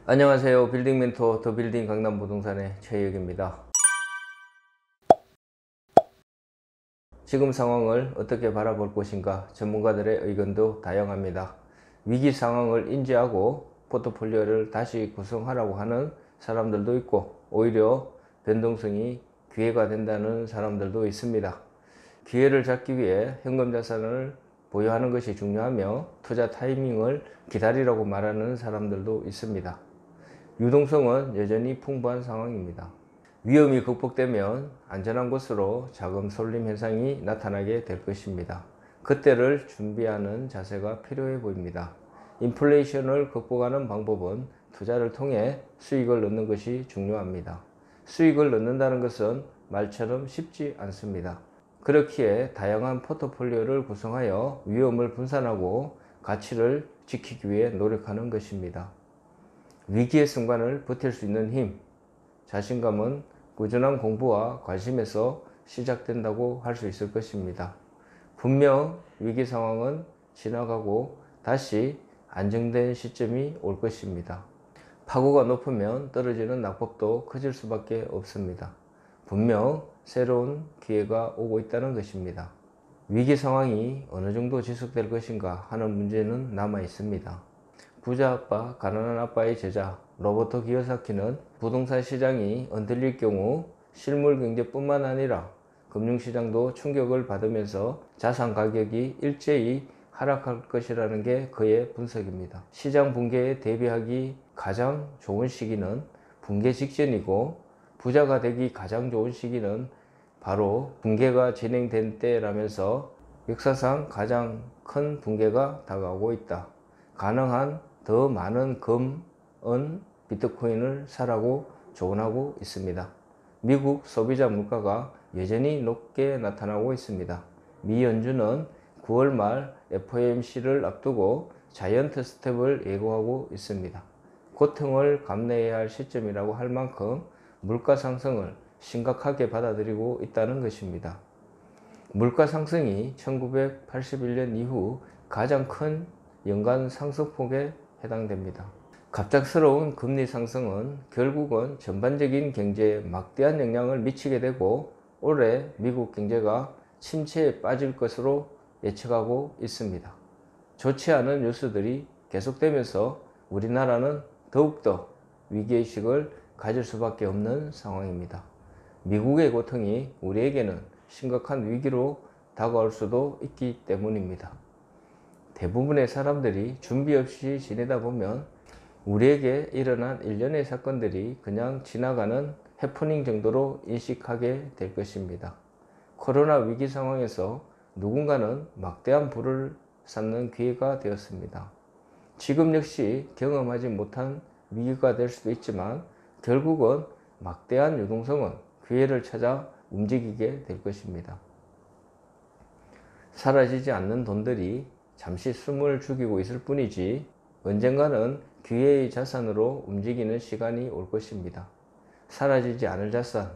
안녕하세요. 빌딩 멘토 더 빌딩 강남 부동산의 최혁입니다. 지금 상황을 어떻게 바라볼 것인가, 전문가들의 의견도 다양합니다. 위기 상황을 인지하고 포트폴리오를 다시 구성하라고 하는 사람들도 있고, 오히려 변동성이 기회가 된다는 사람들도 있습니다. 기회를 잡기 위해 현금 자산을 보유하는 것이 중요하며 투자 타이밍을 기다리라고 말하는 사람들도 있습니다. 유동성은 여전히 풍부한 상황입니다. 위험이 극복되면 안전한 곳으로 자금 쏠림 현상이 나타나게 될 것입니다. 그때를 준비하는 자세가 필요해 보입니다. 인플레이션을 극복하는 방법은 투자를 통해 수익을 넣는 것이 중요합니다. 수익을 넣는다는 것은 말처럼 쉽지 않습니다. 그렇기에 다양한 포트폴리오를 구성하여 위험을 분산하고 가치를 지키기 위해 노력하는 것입니다. 위기의 순간을 버틸 수 있는 힘, 자신감은 꾸준한 공부와 관심에서 시작된다고 할 수 있을 것입니다. 분명 위기 상황은 지나가고 다시 안정된 시점이 올 것입니다. 파고가 높으면 떨어지는 낙법도 커질 수밖에 없습니다. 분명 새로운 기회가 오고 있다는 것입니다. 위기 상황이 어느 정도 지속될 것인가 하는 문제는 남아 있습니다. 부자 아빠, 가난한 아빠의 제자 로버트 기요사키는 부동산 시장이 흔들릴 경우 실물 경제뿐만 아니라 금융시장도 충격을 받으면서 자산 가격이 일제히 하락할 것이라는 게 그의 분석입니다. 시장 붕괴에 대비하기 가장 좋은 시기는 붕괴 직전이고, 부자가 되기 가장 좋은 시기는 바로 붕괴가 진행된 때라면서 역사상 가장 큰 붕괴가 다가오고 있다. 가능한 더 많은 금, 은, 비트코인을 사라고 조언하고 있습니다. 미국 소비자 물가가 여전히 높게 나타나고 있습니다. 미 연준은 9월 말 FOMC를 앞두고 자이언트 스텝을 예고하고 있습니다. 고통을 감내해야 할 시점이라고 할 만큼 물가 상승을 심각하게 받아들이고 있다는 것입니다. 물가 상승이 1981년 이후 가장 큰 연간 상승폭에 해당됩니다. 갑작스러운 금리 상승은 결국은 전반적인 경제에 막대한 영향을 미치게 되고, 올해 미국 경제가 침체에 빠질 것으로 예측하고 있습니다. 좋지 않은 뉴스들이 계속되면서 우리나라는 더욱더 위기의식을 가질 수밖에 없는 상황입니다. 미국의 고통이 우리에게는 심각한 위기로 다가올 수도 있기 때문입니다. 대부분의 사람들이 준비 없이 지내다 보면 우리에게 일어난 일련의 사건들이 그냥 지나가는 해프닝 정도로 인식하게 될 것입니다. 코로나 위기 상황에서 누군가는 막대한 부를 쌓는 기회가 되었습니다. 지금 역시 경험하지 못한 위기가 될 수도 있지만, 결국은 막대한 유동성은 기회를 찾아 움직이게 될 것입니다. 사라지지 않는 돈들이 잠시 숨을 죽이고 있을 뿐이지 언젠가는 기회의 자산으로 움직이는 시간이 올 것입니다. 사라지지 않을 자산,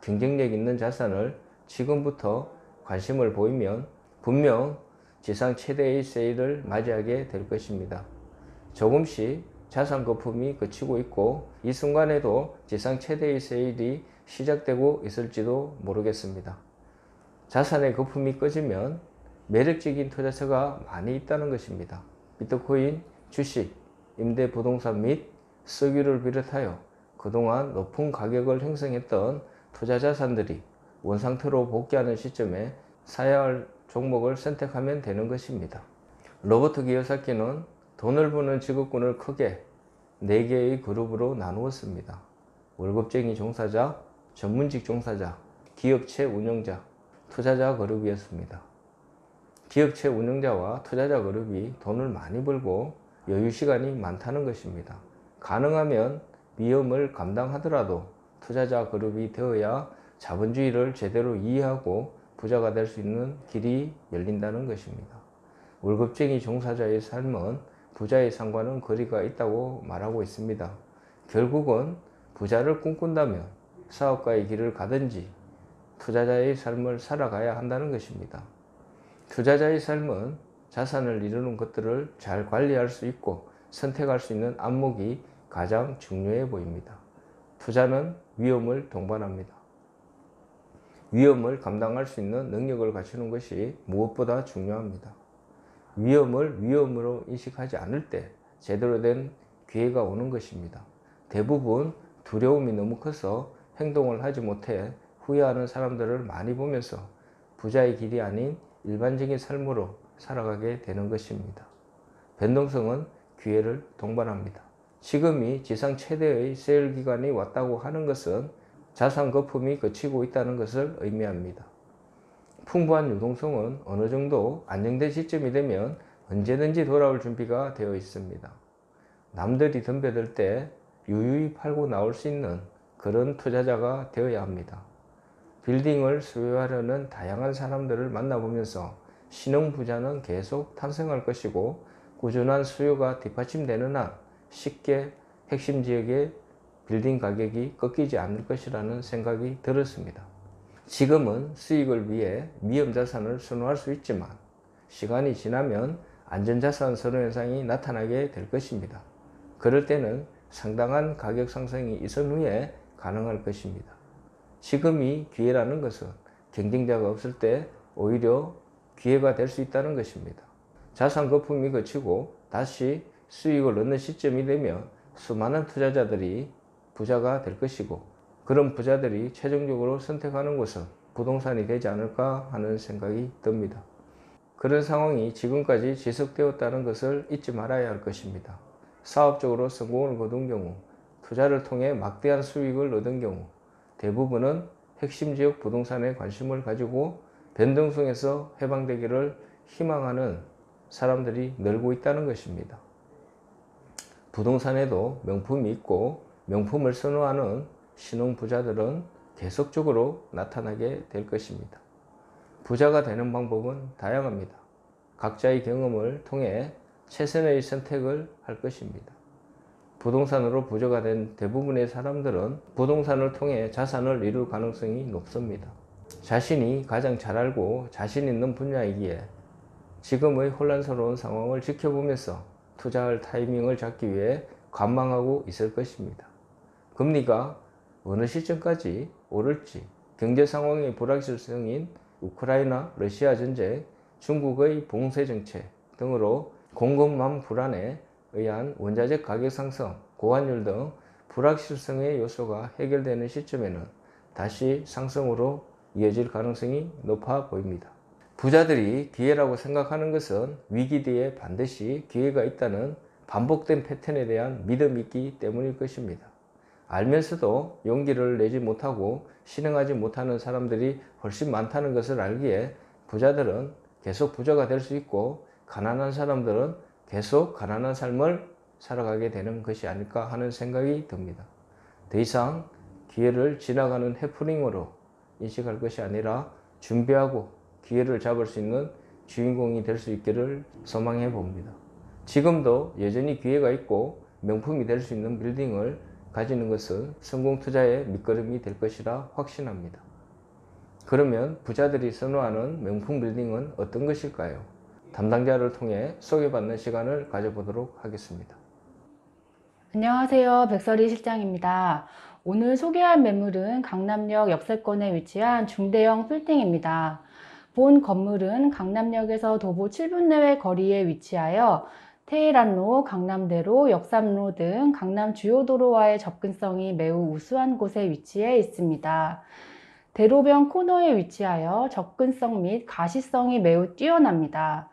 경쟁력 있는 자산을 지금부터 관심을 보이면 분명 지상 최대의 세일을 맞이하게 될 것입니다. 조금씩 자산 거품이 그치고 있고, 이 순간에도 지상 최대의 세일이 시작되고 있을지도 모르겠습니다. 자산의 거품이 꺼지면 매력적인 투자처가 많이 있다는 것입니다. 비트코인, 주식, 임대부동산 및 석유를 비롯하여 그동안 높은 가격을 형성했던 투자 자산들이 원상태로 복귀하는 시점에 사야 할 종목을 선택하면 되는 것입니다. 로버트 기요사키는 돈을 버는 직업군을 크게 4개의 그룹으로 나누었습니다. 월급쟁이 종사자, 전문직 종사자, 기업체 운영자, 투자자 그룹이었습니다. 기업체 운영자와 투자자 그룹이 돈을 많이 벌고 여유 시간이 많다는 것입니다. 가능하면 위험을 감당하더라도 투자자 그룹이 되어야 자본주의를 제대로 이해하고 부자가 될 수 있는 길이 열린다는 것입니다. 월급쟁이 종사자의 삶은 부자의 삶과는 거리가 있다고 말하고 있습니다. 결국은 부자를 꿈꾼다면 사업가의 길을 가든지 투자자의 삶을 살아가야 한다는 것입니다. 투자자의 삶은 자산을 이루는 것들을 잘 관리할 수 있고 선택할 수 있는 안목이 가장 중요해 보입니다. 투자는 위험을 동반합니다. 위험을 감당할 수 있는 능력을 갖추는 것이 무엇보다 중요합니다. 위험을 위험으로 인식하지 않을 때 제대로 된 기회가 오는 것입니다. 대부분 두려움이 너무 커서 행동을 하지 못해 후회하는 사람들을 많이 보면서 부자의 길이 아닌 일반적인 삶으로 살아가게 되는 것입니다. 변동성은 기회를 동반합니다. 지금이 지상 최대의 세일 기간이 왔다고 하는 것은 자산 거품이 그치고 있다는 것을 의미합니다. 풍부한 유동성은 어느 정도 안정된 시점이 되면 언제든지 돌아올 준비가 되어 있습니다. 남들이 덤벼들 때 유유히 팔고 나올 수 있는 그런 투자자가 되어야 합니다. 빌딩을 소유하려는 다양한 사람들을 만나보면서 신흥부자는 계속 탄생할 것이고 꾸준한 수요가 뒷받침되는 한 쉽게 핵심 지역의 빌딩 가격이 꺾이지 않을 것이라는 생각이 들었습니다. 지금은 수익을 위해 위험자산을 선호할 수 있지만 시간이 지나면 안전자산 선호 현상이 나타나게 될 것입니다. 그럴 때는 상당한 가격 상승이 있은 후에 가능할 것입니다. 지금이 기회라는 것은 경쟁자가 없을 때 오히려 기회가 될 수 있다는 것입니다. 자산 거품이 그치고 다시 수익을 얻는 시점이 되면 수많은 투자자들이 부자가 될 것이고 그런 부자들이 최종적으로 선택하는 곳은 부동산이 되지 않을까 하는 생각이 듭니다. 그런 상황이 지금까지 지속되었다는 것을 잊지 말아야 할 것입니다. 사업적으로 성공을 거둔 경우, 투자를 통해 막대한 수익을 얻은 경우 대부분은 핵심 지역 부동산에 관심을 가지고 변동성에서 해방되기를 희망하는 사람들이 늘고 있다는 것입니다. 부동산에도 명품이 있고 명품을 선호하는 신흥부자들은 계속적으로 나타나게 될 것입니다. 부자가 되는 방법은 다양합니다. 각자의 경험을 통해 최선의 선택을 할 것입니다. 부동산으로 부자가 된 대부분의 사람들은 부동산을 통해 자산을 이룰 가능성이 높습니다. 자신이 가장 잘 알고 자신 있는 분야이기에 지금의 혼란스러운 상황을 지켜보면서 투자할 타이밍을 잡기 위해 관망하고 있을 것입니다. 금리가 어느 시점까지 오를지, 경제 상황의 불확실성인 우크라이나, 러시아 전쟁, 중국의 봉쇄 정책 등으로 공급망 불안에 의한 원자재 가격 상승, 고환율 등 불확실성의 요소가 해결되는 시점에는 다시 상승으로 이어질 가능성이 높아 보입니다. 부자들이 기회라고 생각하는 것은 위기 뒤에 반드시 기회가 있다는 반복된 패턴에 대한 믿음이 있기 때문일 것입니다. 알면서도 용기를 내지 못하고 실행하지 못하는 사람들이 훨씬 많다는 것을 알기에 부자들은 계속 부자가 될 수 있고 가난한 사람들은 계속 가난한 삶을 살아가게 되는 것이 아닐까 하는 생각이 듭니다. 더 이상 기회를 지나가는 해프닝으로 인식할 것이 아니라 준비하고 기회를 잡을 수 있는 주인공이 될 수 있기를 소망해 봅니다. 지금도 여전히 기회가 있고 명품이 될 수 있는 빌딩을 가지는 것은 성공 투자의 밑거름이 될 것이라 확신합니다. 그러면 부자들이 선호하는 명품 빌딩은 어떤 것일까요? 담당자를 통해 소개받는 시간을 가져보도록 하겠습니다. 안녕하세요. 백설이 실장입니다. 오늘 소개할 매물은 강남역 역세권에 위치한 중대형 빌딩입니다. 본 건물은 강남역에서 도보 7분 내외 거리에 위치하여 테헤란로, 강남대로, 역삼로 등 강남 주요 도로와의 접근성이 매우 우수한 곳에 위치해 있습니다. 대로변 코너에 위치하여 접근성 및 가시성이 매우 뛰어납니다.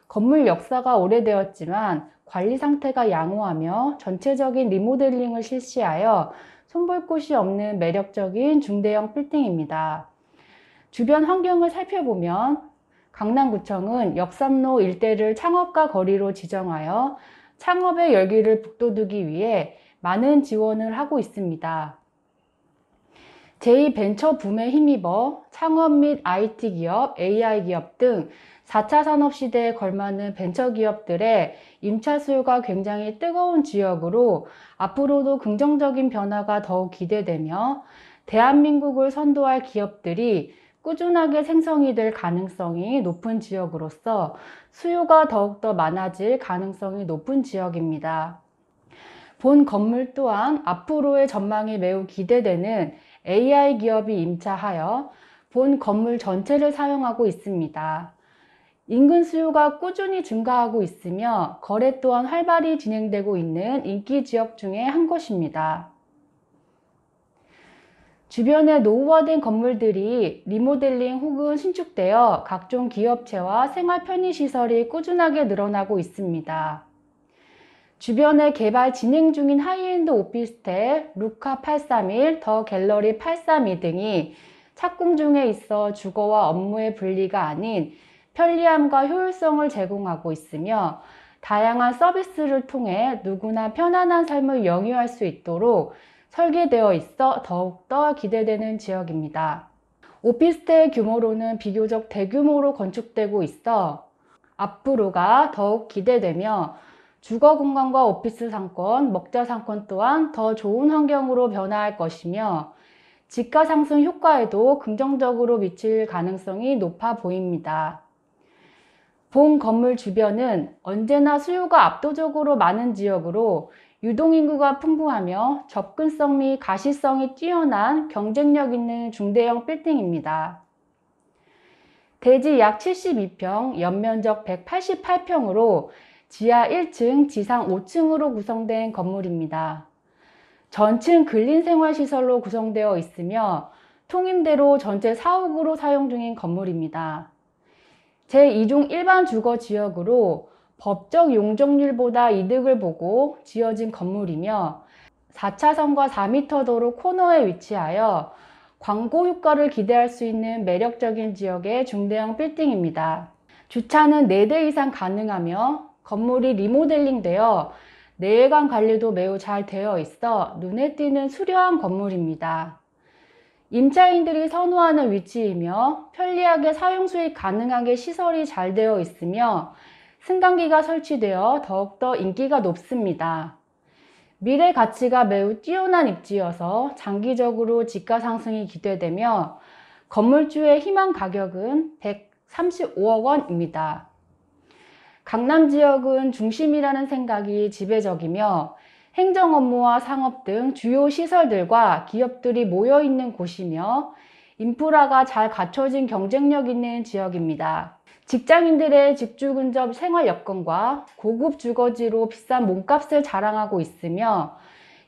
건물 역사가 오래되었지만 관리 상태가 양호하며 전체적인 리모델링을 실시하여 손볼 곳이 없는 매력적인 중대형 빌딩입니다. 주변 환경을 살펴보면 강남구청은 역삼로 일대를 창업가 거리로 지정하여 창업의 열기를 북돋우기 위해 많은 지원을 하고 있습니다. 제2벤처 붐에 힘입어 창업 및 IT 기업, AI 기업 등 4차 산업시대에 걸맞는 벤처기업들의 임차 수요가 굉장히 뜨거운 지역으로 앞으로도 긍정적인 변화가 더욱 기대되며 대한민국을 선도할 기업들이 꾸준하게 생성이 될 가능성이 높은 지역으로서 수요가 더욱더 많아질 가능성이 높은 지역입니다. 본 건물 또한 앞으로의 전망이 매우 기대되는 AI 기업이 임차하여 본 건물 전체를 사용하고 있습니다. 인근 수요가 꾸준히 증가하고 있으며 거래 또한 활발히 진행되고 있는 인기 지역 중에 한 곳입니다. 주변의 노후화된 건물들이 리모델링 혹은 신축되어 각종 기업체와 생활 편의시설이 꾸준하게 늘어나고 있습니다. 주변에 개발 진행 중인 하이엔드 오피스텔 루카 831, 더 갤러리 832 등이 착공 중에 있어 주거와 업무의 분리가 아닌 편리함과 효율성을 제공하고 있으며 다양한 서비스를 통해 누구나 편안한 삶을 영위할 수 있도록 설계되어 있어 더욱더 기대되는 지역입니다. 오피스텔 규모로는 비교적 대규모로 건축되고 있어 앞으로가 더욱 기대되며 주거 공간과 오피스 상권, 먹자 상권 또한 더 좋은 환경으로 변화할 것이며 지가 상승 효과에도 긍정적으로 미칠 가능성이 높아 보입니다. 본 건물 주변은 언제나 수요가 압도적으로 많은 지역으로 유동인구가 풍부하며 접근성 및 가시성이 뛰어난 경쟁력 있는 중대형 빌딩입니다. 대지 약 72평, 연면적 188평으로 지하 1층, 지상 5층으로 구성된 건물입니다. 전층 근린생활시설로 구성되어 있으며 통임대로 전체 사옥으로 사용 중인 건물입니다. 제2종 일반 주거 지역으로 법적 용적률보다 이득을 보고 지어진 건물이며 4차선과 4m 도로 코너에 위치하여 광고 효과를 기대할 수 있는 매력적인 지역의 중대형 빌딩입니다. 주차는 4대 이상 가능하며 건물이 리모델링 되어 내외관 관리도 매우 잘 되어 있어 눈에 띄는 수려한 건물입니다. 임차인들이 선호하는 위치이며 편리하게 사용 수익 가능하게 시설이 잘 되어 있으며 승강기가 설치되어 더욱더 인기가 높습니다. 미래 가치가 매우 뛰어난 입지여서 장기적으로 지가 상승이 기대되며 건물주의 희망 가격은 135억 원입니다. 강남 지역은 중심이라는 생각이 지배적이며 행정 업무와 상업 등 주요 시설들과 기업들이 모여 있는 곳이며 인프라가 잘 갖춰진 경쟁력 있는 지역입니다. 직장인들의 직주 근접 생활 여건과 고급 주거지로 비싼 몸값을 자랑하고 있으며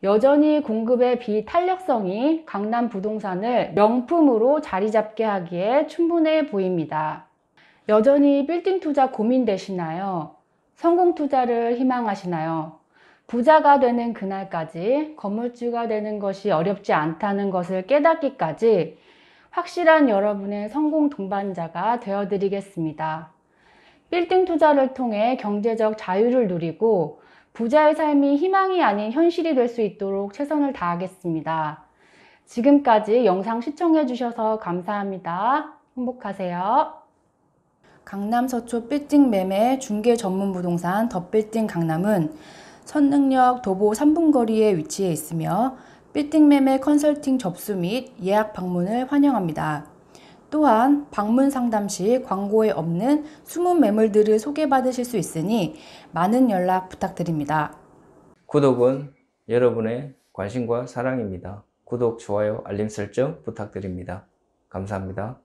여전히 공급의 비탄력성이 강남 부동산을 명품으로 자리 잡게 하기에 충분해 보입니다. 여전히 빌딩 투자 고민되시나요? 성공 투자를 희망하시나요? 부자가 되는 그날까지 건물주가 되는 것이 어렵지 않다는 것을 깨닫기까지 확실한 여러분의 성공 동반자가 되어드리겠습니다. 빌딩 투자를 통해 경제적 자유를 누리고 부자의 삶이 희망이 아닌 현실이 될 수 있도록 최선을 다하겠습니다. 지금까지 영상 시청해 주셔서 감사합니다. 행복하세요. 강남 서초 빌딩 매매 중개 전문 부동산 더 빌딩 강남은 선릉역 도보 3분 거리에 위치해 있으며 빌딩 매매 컨설팅 접수 및 예약 방문을 환영합니다. 또한 방문 상담 시 광고에 없는 숨은 매물들을 소개받으실 수 있으니 많은 연락 부탁드립니다. 구독은 여러분의 관심과 사랑입니다. 구독, 좋아요, 알림 설정 부탁드립니다. 감사합니다.